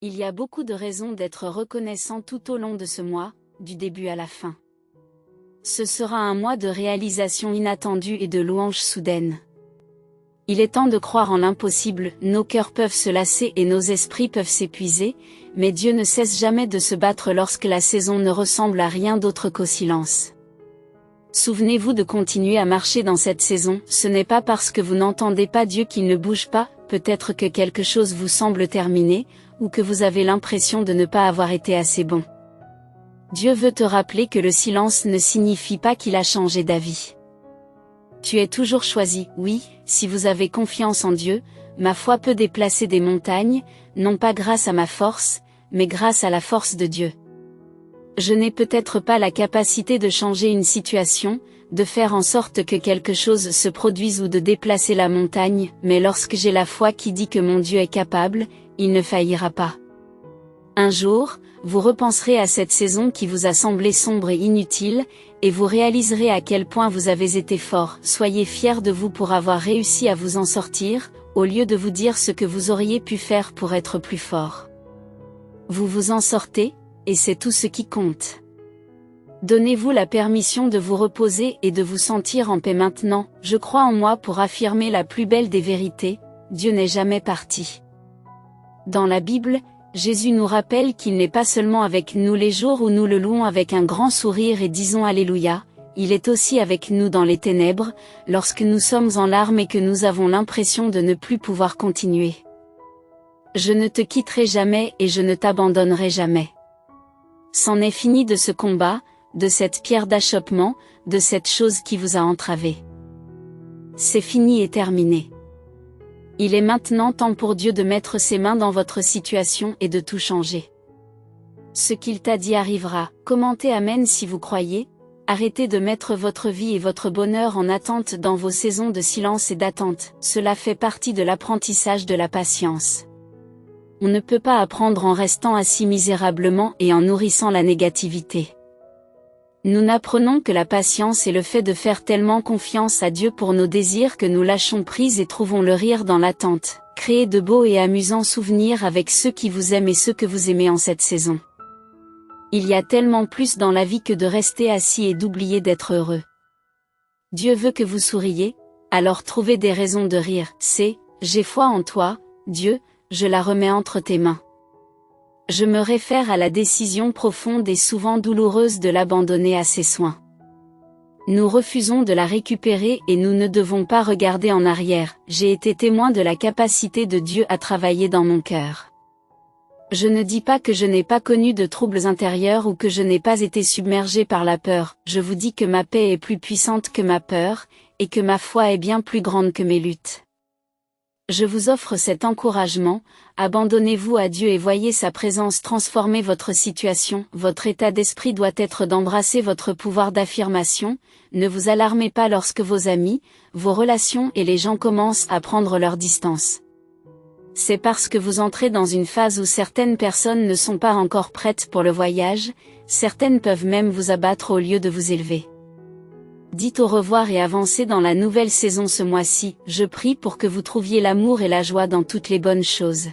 Il y a beaucoup de raisons d'être reconnaissant tout au long de ce mois, du début à la fin. Ce sera un mois de réalisation inattendue et de louanges soudaines. Il est temps de croire en l'impossible, nos cœurs peuvent se lasser et nos esprits peuvent s'épuiser, mais Dieu ne cesse jamais de se battre lorsque la saison ne ressemble à rien d'autre qu'au silence. Souvenez-vous de continuer à marcher dans cette saison, ce n'est pas parce que vous n'entendez pas Dieu qu'il ne bouge pas, peut-être que quelque chose vous semble terminé, ou que vous avez l'impression de ne pas avoir été assez bon. Dieu veut te rappeler que le silence ne signifie pas qu'il a changé d'avis. Tu es toujours choisi, oui, si vous avez confiance en Dieu, ma foi peut déplacer des montagnes, non pas grâce à ma force, mais grâce à la force de Dieu. Je n'ai peut-être pas la capacité de changer une situation, de faire en sorte que quelque chose se produise ou de déplacer la montagne, mais lorsque j'ai la foi qui dit que mon Dieu est capable, il ne faillira pas. Un jour, vous repenserez à cette saison qui vous a semblé sombre et inutile, et vous réaliserez à quel point vous avez été fort. Soyez fiers de vous pour avoir réussi à vous en sortir, au lieu de vous dire ce que vous auriez pu faire pour être plus fort. Vous vous en sortez, et c'est tout ce qui compte. Donnez-vous la permission de vous reposer et de vous sentir en paix maintenant. Je crois en moi pour affirmer la plus belle des vérités, Dieu n'est jamais parti. Dans la Bible, Jésus nous rappelle qu'il n'est pas seulement avec nous les jours où nous le louons avec un grand sourire et disons Alléluia, il est aussi avec nous dans les ténèbres, lorsque nous sommes en larmes et que nous avons l'impression de ne plus pouvoir continuer. Je ne te quitterai jamais et je ne t'abandonnerai jamais. C'en est fini de ce combat, de cette pierre d'achoppement, de cette chose qui vous a entravé. C'est fini et terminé. Il est maintenant temps pour Dieu de mettre ses mains dans votre situation et de tout changer. Ce qu'il t'a dit arrivera. Commentez Amen si vous croyez. Arrêtez de mettre votre vie et votre bonheur en attente dans vos saisons de silence et d'attente. Cela fait partie de l'apprentissage de la patience. On ne peut pas apprendre en restant assis misérablement et en nourrissant la négativité. Nous n'apprenons que la patience et le fait de faire tellement confiance à Dieu pour nos désirs que nous lâchons prise et trouvons le rire dans l'attente. Créez de beaux et amusants souvenirs avec ceux qui vous aiment et ceux que vous aimez en cette saison. Il y a tellement plus dans la vie que de rester assis et d'oublier d'être heureux. Dieu veut que vous souriez, alors trouvez des raisons de rire. J'ai foi en toi, Dieu, je la remets entre tes mains. Je me réfère à la décision profonde et souvent douloureuse de l'abandonner à ses soins. Nous refusons de la récupérer et nous ne devons pas regarder en arrière. J'ai été témoin de la capacité de Dieu à travailler dans mon cœur. Je ne dis pas que je n'ai pas connu de troubles intérieurs ou que je n'ai pas été submergé par la peur. Je vous dis que ma paix est plus puissante que ma peur, et que ma foi est bien plus grande que mes luttes. Je vous offre cet encouragement, abandonnez-vous à Dieu et voyez sa présence transformer votre situation. Votre état d'esprit doit être d'embrasser votre pouvoir d'affirmation. Ne vous alarmez pas lorsque vos amis, vos relations et les gens commencent à prendre leur distance. C'est parce que vous entrez dans une phase où certaines personnes ne sont pas encore prêtes pour le voyage, certaines peuvent même vous abattre au lieu de vous élever. Dites au revoir et avancez dans la nouvelle saison ce mois-ci. Je prie pour que vous trouviez l'amour et la joie dans toutes les bonnes choses.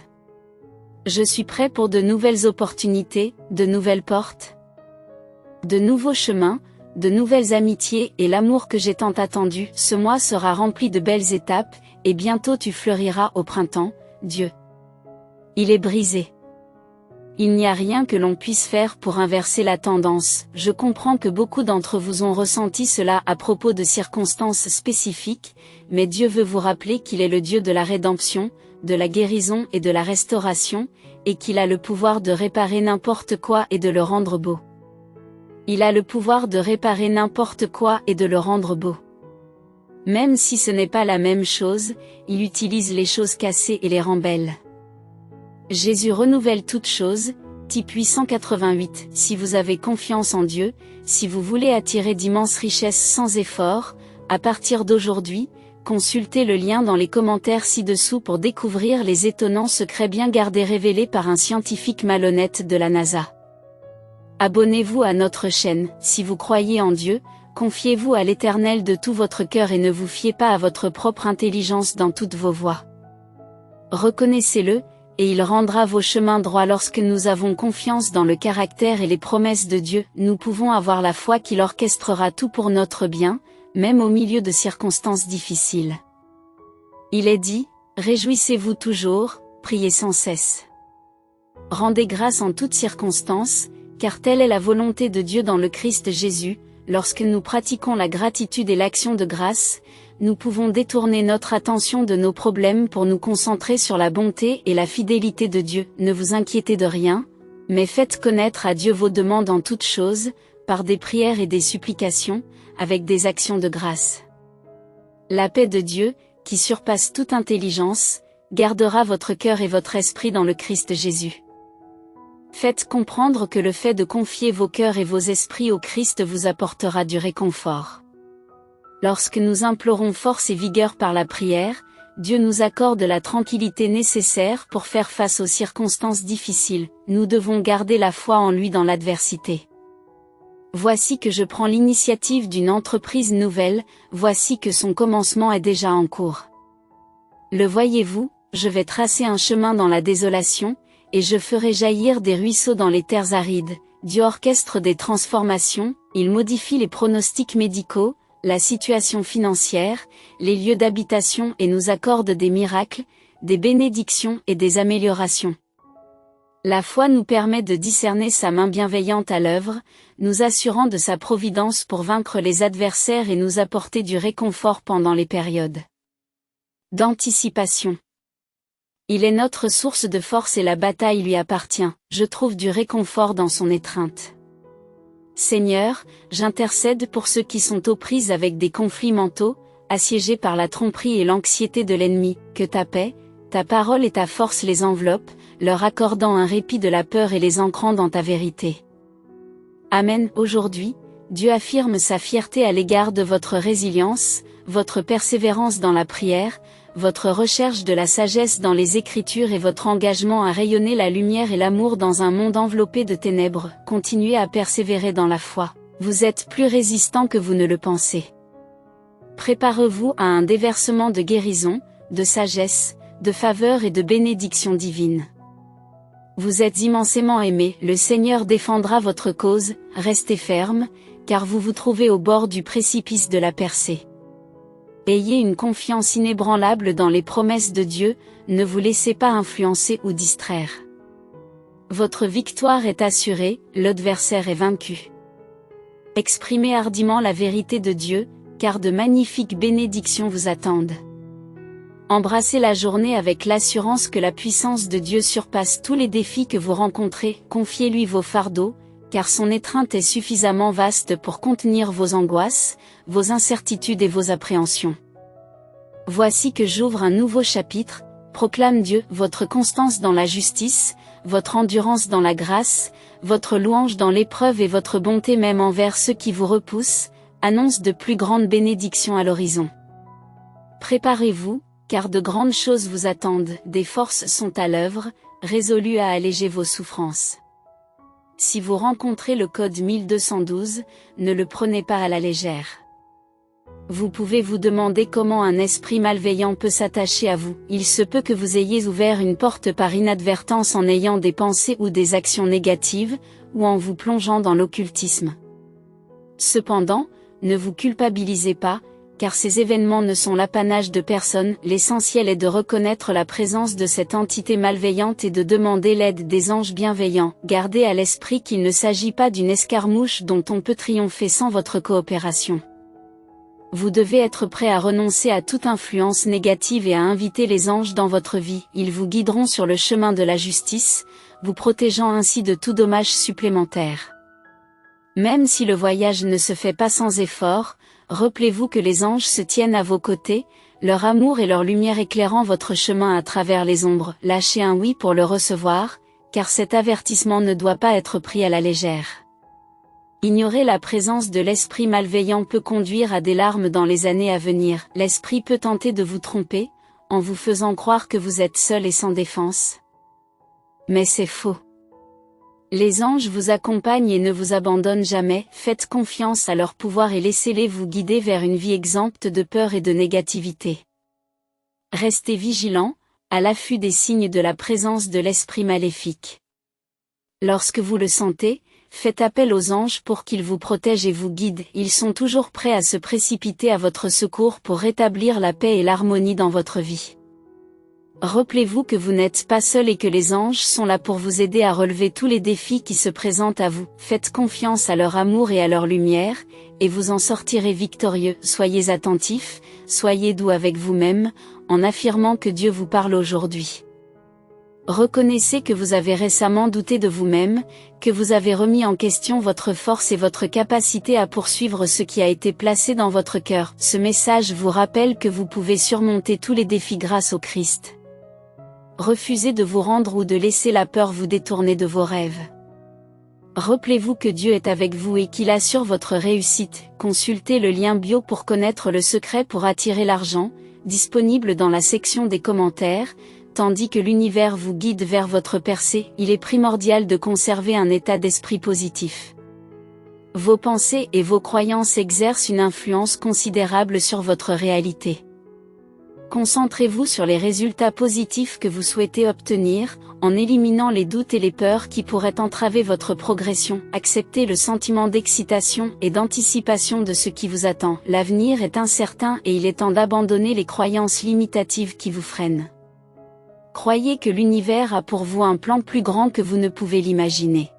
Je suis prêt pour de nouvelles opportunités, de nouvelles portes, de nouveaux chemins, de nouvelles amitiés et l'amour que j'ai tant attendu. Ce mois sera rempli de belles étapes, et bientôt tu fleuriras au printemps, Dieu. Il est brisé. Il n'y a rien que l'on puisse faire pour inverser la tendance. Je comprends que beaucoup d'entre vous ont ressenti cela à propos de circonstances spécifiques, mais Dieu veut vous rappeler qu'il est le Dieu de la rédemption, de la guérison et de la restauration, et qu'il a le pouvoir de réparer n'importe quoi et de le rendre beau. Il a le pouvoir de réparer n'importe quoi et de le rendre beau. Même si ce n'est pas la même chose, il utilise les choses cassées et les rend belles. Jésus renouvelle toutes choses, type 888. Si vous avez confiance en Dieu, si vous voulez attirer d'immenses richesses sans effort, à partir d'aujourd'hui, consultez le lien dans les commentaires ci-dessous pour découvrir les étonnants secrets bien gardés révélés par un scientifique malhonnête de la NASA. Abonnez-vous à notre chaîne. Si vous croyez en Dieu, confiez-vous à l'Éternel de tout votre cœur et ne vous fiez pas à votre propre intelligence dans toutes vos voies. Reconnaissez-le, et il rendra vos chemins droits. Lorsque nous avons confiance dans le caractère et les promesses de Dieu, nous pouvons avoir la foi qu'il orchestrera tout pour notre bien, même au milieu de circonstances difficiles. Il est dit, réjouissez-vous toujours, priez sans cesse. Rendez grâce en toutes circonstances, car telle est la volonté de Dieu dans le Christ Jésus. Lorsque nous pratiquons la gratitude et l'action de grâce, nous pouvons détourner notre attention de nos problèmes pour nous concentrer sur la bonté et la fidélité de Dieu. Ne vous inquiétez de rien, mais faites connaître à Dieu vos demandes en toutes choses, par des prières et des supplications, avec des actions de grâce. La paix de Dieu, qui surpasse toute intelligence, gardera votre cœur et votre esprit dans le Christ Jésus. Faites comprendre que le fait de confier vos cœurs et vos esprits au Christ vous apportera du réconfort. Lorsque nous implorons force et vigueur par la prière, Dieu nous accorde la tranquillité nécessaire pour faire face aux circonstances difficiles. Nous devons garder la foi en lui dans l'adversité. Voici que je prends l'initiative d'une entreprise nouvelle, voici que son commencement est déjà en cours. Le voyez-vous, je vais tracer un chemin dans la désolation, et je ferai jaillir des ruisseaux dans les terres arides. Dieu orchestre des transformations, il modifie les pronostics médicaux, la situation financière, les lieux d'habitation et nous accorde des miracles, des bénédictions et des améliorations. La foi nous permet de discerner sa main bienveillante à l'œuvre, nous assurant de sa providence pour vaincre les adversaires et nous apporter du réconfort pendant les périodes d'anticipation. Il est notre source de force et la bataille lui appartient, je trouve du réconfort dans son étreinte. Seigneur, j'intercède pour ceux qui sont aux prises avec des conflits mentaux, assiégés par la tromperie et l'anxiété de l'ennemi, que ta paix, ta parole et ta force les enveloppent, leur accordant un répit de la peur et les ancrant dans ta vérité. Amen. Aujourd'hui, Dieu affirme sa fierté à l'égard de votre résilience, votre persévérance dans la prière, votre recherche de la sagesse dans les Écritures et votre engagement à rayonner la lumière et l'amour dans un monde enveloppé de ténèbres. Continuez à persévérer dans la foi. Vous êtes plus résistant que vous ne le pensez. Préparez-vous à un déversement de guérison, de sagesse, de faveur et de bénédiction divine. Vous êtes immensément aimé, le Seigneur défendra votre cause, restez ferme, car vous vous trouvez au bord du précipice de la percée. Ayez une confiance inébranlable dans les promesses de Dieu, ne vous laissez pas influencer ou distraire. Votre victoire est assurée, l'adversaire est vaincu. Exprimez hardiment la vérité de Dieu, car de magnifiques bénédictions vous attendent. Embrassez la journée avec l'assurance que la puissance de Dieu surpasse tous les défis que vous rencontrez, confiez-lui vos fardeaux, car son étreinte est suffisamment vaste pour contenir vos angoisses, vos incertitudes et vos appréhensions. Voici que j'ouvre un nouveau chapitre, proclame Dieu, votre constance dans la justice, votre endurance dans la grâce, votre louange dans l'épreuve et votre bonté même envers ceux qui vous repoussent, annonce de plus grandes bénédictions à l'horizon. Préparez-vous, car de grandes choses vous attendent, des forces sont à l'œuvre, résolues à alléger vos souffrances. Si vous rencontrez le code 1212, ne le prenez pas à la légère. Vous pouvez vous demander comment un esprit malveillant peut s'attacher à vous. Il se peut que vous ayez ouvert une porte par inadvertance en ayant des pensées ou des actions négatives, ou en vous plongeant dans l'occultisme. Cependant, ne vous culpabilisez pas, car ces événements ne sont l'apanage de personne, l'essentiel est de reconnaître la présence de cette entité malveillante et de demander l'aide des anges bienveillants. Gardez à l'esprit qu'il ne s'agit pas d'une escarmouche dont on peut triompher sans votre coopération. Vous devez être prêt à renoncer à toute influence négative et à inviter les anges dans votre vie. Ils vous guideront sur le chemin de la justice, vous protégeant ainsi de tout dommage supplémentaire. Même si le voyage ne se fait pas sans effort, rappelez-vous que les anges se tiennent à vos côtés, leur amour et leur lumière éclairant votre chemin à travers les ombres. Lâchez un oui pour le recevoir, car cet avertissement ne doit pas être pris à la légère. Ignorer la présence de l'esprit malveillant peut conduire à des larmes dans les années à venir. L'esprit peut tenter de vous tromper, en vous faisant croire que vous êtes seul et sans défense. Mais c'est faux. Les anges vous accompagnent et ne vous abandonnent jamais, faites confiance à leur pouvoir et laissez-les vous guider vers une vie exempte de peur et de négativité. Restez vigilants, à l'affût des signes de la présence de l'esprit maléfique. Lorsque vous le sentez, faites appel aux anges pour qu'ils vous protègent et vous guident. Ils sont toujours prêts à se précipiter à votre secours pour rétablir la paix et l'harmonie dans votre vie. Rappelez-vous que vous n'êtes pas seul et que les anges sont là pour vous aider à relever tous les défis qui se présentent à vous. Faites confiance à leur amour et à leur lumière, et vous en sortirez victorieux. Soyez attentifs, soyez doux avec vous-même, en affirmant que Dieu vous parle aujourd'hui. Reconnaissez que vous avez récemment douté de vous-même, que vous avez remis en question votre force et votre capacité à poursuivre ce qui a été placé dans votre cœur. Ce message vous rappelle que vous pouvez surmonter tous les défis grâce au Christ. Refusez de vous rendre ou de laisser la peur vous détourner de vos rêves. Rappelez-vous que Dieu est avec vous et qu'il assure votre réussite. Consultez le lien bio pour connaître le secret pour attirer l'argent, disponible dans la section des commentaires. Tandis que l'univers vous guide vers votre percée, il est primordial de conserver un état d'esprit positif. Vos pensées et vos croyances exercent une influence considérable sur votre réalité. Concentrez-vous sur les résultats positifs que vous souhaitez obtenir, en éliminant les doutes et les peurs qui pourraient entraver votre progression. Acceptez le sentiment d'excitation et d'anticipation de ce qui vous attend. L'avenir est incertain et il est temps d'abandonner les croyances limitatives qui vous freinent. Croyez que l'univers a pour vous un plan plus grand que vous ne pouvez l'imaginer.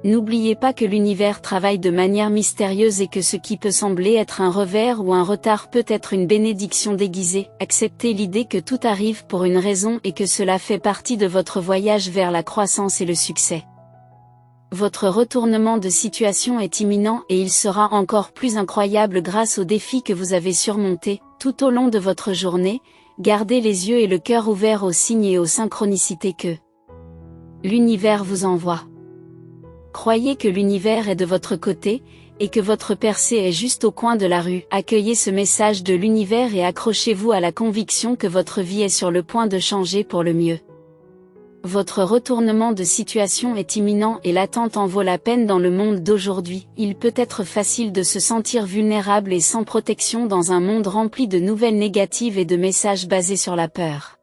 N'oubliez pas que l'univers travaille de manière mystérieuse et que ce qui peut sembler être un revers ou un retard peut être une bénédiction déguisée. Acceptez l'idée que tout arrive pour une raison et que cela fait partie de votre voyage vers la croissance et le succès. Votre retournement de situation est imminent et il sera encore plus incroyable grâce aux défis que vous avez surmontés. Tout au long de votre journée, gardez les yeux et le cœur ouverts aux signes et aux synchronicités que l'univers vous envoie. Croyez que l'univers est de votre côté, et que votre percée est juste au coin de la rue. Accueillez ce message de l'univers et accrochez-vous à la conviction que votre vie est sur le point de changer pour le mieux. Votre retournement de situation est imminent et l'attente en vaut la peine dans le monde d'aujourd'hui. Il peut être facile de se sentir vulnérable et sans protection dans un monde rempli de nouvelles négatives et de messages basés sur la peur.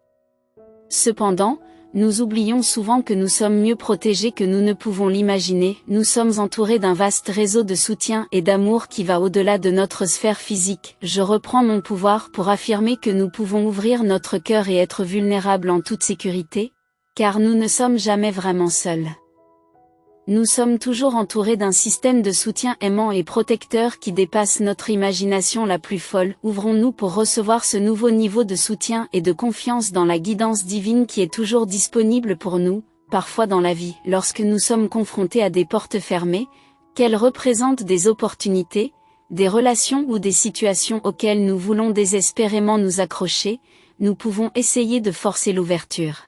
Cependant, nous oublions souvent que nous sommes mieux protégés que nous ne pouvons l'imaginer. Nous sommes entourés d'un vaste réseau de soutien et d'amour qui va au-delà de notre sphère physique. Je reprends mon pouvoir pour affirmer que nous pouvons ouvrir notre cœur et être vulnérables en toute sécurité, car nous ne sommes jamais vraiment seuls. Nous sommes toujours entourés d'un système de soutien aimant et protecteur qui dépasse notre imagination la plus folle. Ouvrons-nous pour recevoir ce nouveau niveau de soutien et de confiance dans la guidance divine qui est toujours disponible pour nous, parfois dans la vie. Lorsque nous sommes confrontés à des portes fermées, qu'elles représentent des opportunités, des relations ou des situations auxquelles nous voulons désespérément nous accrocher, nous pouvons essayer de forcer l'ouverture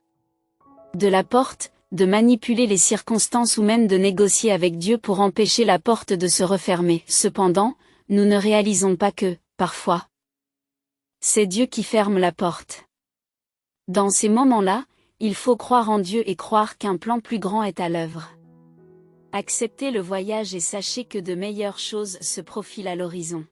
de la porte, de manipuler les circonstances ou même de négocier avec Dieu pour empêcher la porte de se refermer. Cependant, nous ne réalisons pas que, parfois, c'est Dieu qui ferme la porte. Dans ces moments-là, il faut croire en Dieu et croire qu'un plan plus grand est à l'œuvre. Acceptez le voyage et sachez que de meilleures choses se profilent à l'horizon.